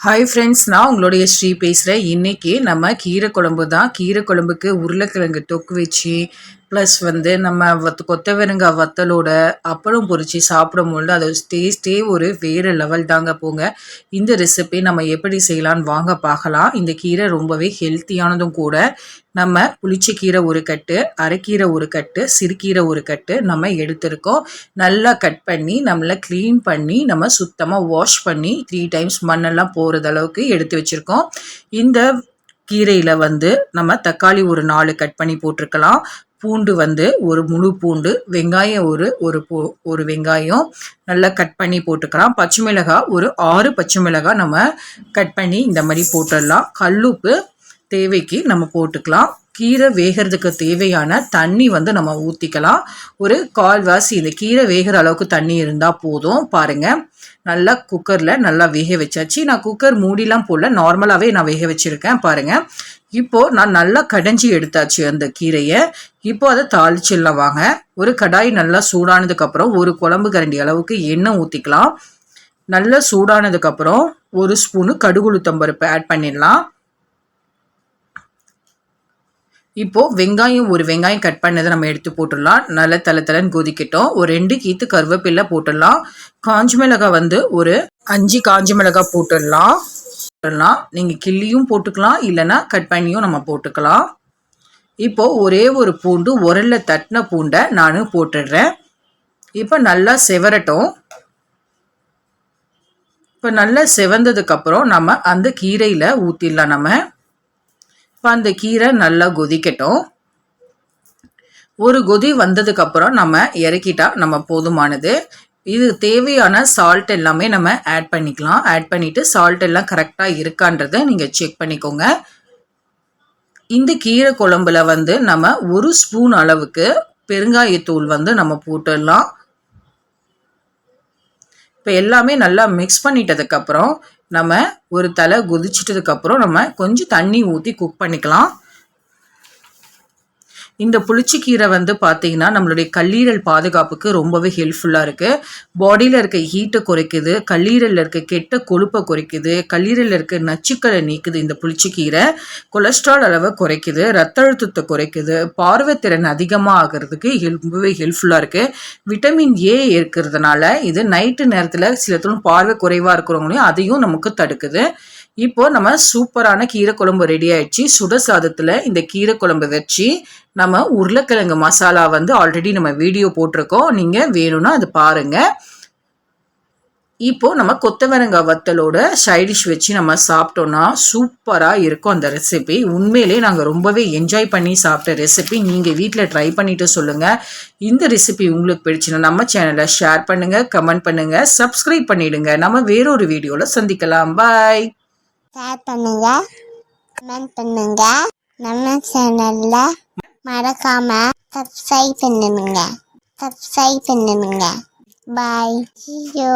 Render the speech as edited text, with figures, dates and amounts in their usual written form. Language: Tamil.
ஹாய் ஃப்ரெண்ட்ஸ், நான் உங்களுடைய ஸ்ரீ பேசுகிறேன். இன்றைக்கி நம்ம கீரை குழம்பு தான். கீரை குழம்புக்கு உருளைக்கிழங்கு தொக்கு வச்சு ப்ளஸ் நம்ம கொத்தவரங்காய் வத்தலோட அப்பளம் பொரித்து சாப்பிடும்போது அதோட டேஸ்ட்டே ஒரு வேறு லெவல் தாங்க போங்க. இந்த ரெசிபி நம்ம எப்படி செய்யலான்னு வாங்க பார்க்கலாம். இந்த கீரை ரொம்பவே ஹெல்த்தியானதும் கூட. நம்ம புளிச்சக்கீரை ஒரு கட்டு, அரைக்கீரை ஒரு கட்டு, சிறுகீரை ஒரு கட்டு நம்ம எடுத்திருக்கோம். நல்லா கட் பண்ணி நம்மளை க்ளீன் பண்ணி நம்ம சுத்தமாக வாஷ் பண்ணி 3 டைம்ஸ் மண்ணெல்லாம் போகிறது அளவுக்கு எடுத்து வச்சுருக்கோம். இந்த கீரையில் நம்ம தக்காளி ஒரு 4 கட் பண்ணி போட்டிருக்கலாம். பூண்டு ஒரு முழு பூண்டு, வெங்காயம் ஒரு வெங்காயம் நல்லா கட் பண்ணி போட்டுக்கலாம். பச்சை மிளகாய் ஒரு 6 பச்சை மிளகாய் நம்ம கட் பண்ணி இந்த மாதிரி போட்டுடலாம். கல்லுப்பு தேவைக்கு நம்ம போட்டுக்கலாம். கீரை வேகிறதுக்கு தேவையான தண்ணி நம்ம ஊற்றிக்கலாம். ஒரு கால்வாசி இந்த கீரை வேகிற அளவுக்கு தண்ணி இருந்தால் போதும். பாருங்கள், நல்லா குக்கரில் நல்லா வேக வச்சாச்சு. நான் குக்கர் மூடிலாம் போடல, நார்மலாகவே நான் வேக வச்சுருக்கேன். பாருங்கள், இப்போது நான் நல்லா கடைஞ்சி எடுத்தாச்சு அந்த கீரையை. இப்போ அதை தாளிச்சிடலாம் வாங்க. ஒரு கடாய் நல்லா சூடானதுக்கப்புறம் ஒரு குழம்பு கரண்டி அளவுக்கு எண்ணெய் ஊற்றிக்கலாம். நல்லா சூடானதுக்கப்புறம் ஒரு ஸ்பூனு கடுகுளுத்தம்பருப்பு ஆட் பண்ணிடலாம். இப்போது ஒரு வெங்காயம் கட் பண்ணதை நம்ம எடுத்து போட்டுடலாம். நல்லா தலைன்னு கொதிக்கட்டும். ஒரு 2 கீத்து கருவேப்பிலை போட்டுடலாம். காஞ்ச மிளகாய் ஒரு 5 காஞ்ச மிளகாய் போட்டுடலாம். நீங்கள் கிள்ளியும் போட்டுக்கலாம், இல்லைன்னா கட் பண்ணியும் நம்ம போட்டுக்கலாம். இப்போது ஒரே ஒரு பூண்டு, உரலில் தட்டின பூண்டை நான் போட்டுடுறேன். இப்போ நல்லா செவரட்டும். இப்போ நல்லா செவந்ததுக்கப்புறம் நம்ம அந்த கீரையில் ஊற்றிடலாம். நம்ம இப்போ அந்த கீரை நல்லா கொதிக்கட்டும். ஒரு கொதி வந்ததுக்கப்புறம் நம்ம இறக்கிட்டா நம்ம போதுமானது. இது தேவையான சால்ட் எல்லாமே நம்ம ஆட் பண்ணிக்கலாம். ஆட் பண்ணிவிட்டு சால்ட் எல்லாம் கரெக்டாக இருக்கான்றதை நீங்கள் செக் பண்ணிக்கோங்க. இந்த கீரை குழம்புல நம்ம 1 ஸ்பூன் அளவுக்கு பெருங்காயத்தூள் நம்ம போட்டுடலாம். இப்போ எல்லாமே நல்லா மிக்ஸ் பண்ணிட்டதுக்கப்புறம் நம்ம ஒரு தலை கொதிச்சிட்டதுக்கப்புறம் நம்ம கொஞ்சம் தண்ணி ஊற்றி குக் பண்ணிக்கலாம். இந்த புளிச்சக்கீரை பார்த்தீங்கன்னா நம்மளுடைய கல்லீரல் பாதுகாப்புக்கு ரொம்பவே ஹெல்ப்ஃபுல்லாக இருக்குது. பாடியில் இருக்க ஹீட்டை குறைக்குது, கல்லீரலில் இருக்க கெட்ட கொழுப்பை குறைக்குது, கல்லீரலில் இருக்க நச்சுக்களை நீக்குது. இந்த புளிச்சக்கீரை கொலஸ்ட்ரால் அளவை குறைக்குது, ரத்த அழுத்தத்தை குறைக்குது, பார்வைத்திறன் அதிகமாக ஆகிறதுக்கு ரொம்பவே ஹெல்ப்ஃபுல்லாக இருக்குது. விட்டமின் ஏ இருக்கிறதுனால இது நைட்டு நேரத்தில் சிலத்தும் பார்வை குறைவாக இருக்கிறவங்களையும் அதையும் நமக்கு தடுக்குது. இப்போ நம்ம சூப்பரான கீரை குழம்பு ரெடி ஆயிடுச்சு. சுட சாதத்தில் இந்த கீரை குழம்பு வச்சு நம்ம உருளைக்கிழங்கு மசாலா ஆல்ரெடி நம்ம வீடியோ போட்டிருக்கோம். நீங்கள் வேணும்னா அது பாருங்கள். இப்போ நம்ம கொத்தவரங்காய் வத்தலோட சைடிஷ் வச்சு நம்ம சாப்பிட்டோன்னா சூப்பராக இருக்கும் அந்த ரெசிபி. உண்மையிலே நாங்கள் ரொம்பவே என்ஜாய் பண்ணி சாப்பிட்ட ரெசிபி. நீங்கள் வீட்டில் ட்ரை பண்ணிவிட்டு சொல்லுங்கள். இந்த ரெசிபி உங்களுக்கு பிடிச்சுன்னா நம்ம சேனலை ஷேர் பண்ணுங்கள், கமெண்ட் பண்ணுங்கள், சப்ஸ்கிரைப் பண்ணிவிடுங்க. நம்ம வேறொரு வீடியோவில் சந்திக்கலாம். பாய். ஷேர் பண்ணுங்க, கமெண்ட் பண்ணுங்க. நம்ம சேனல்ல மறக்காம சப்ஸ்கிரைப் பண்ணுங்க. பாய். See you.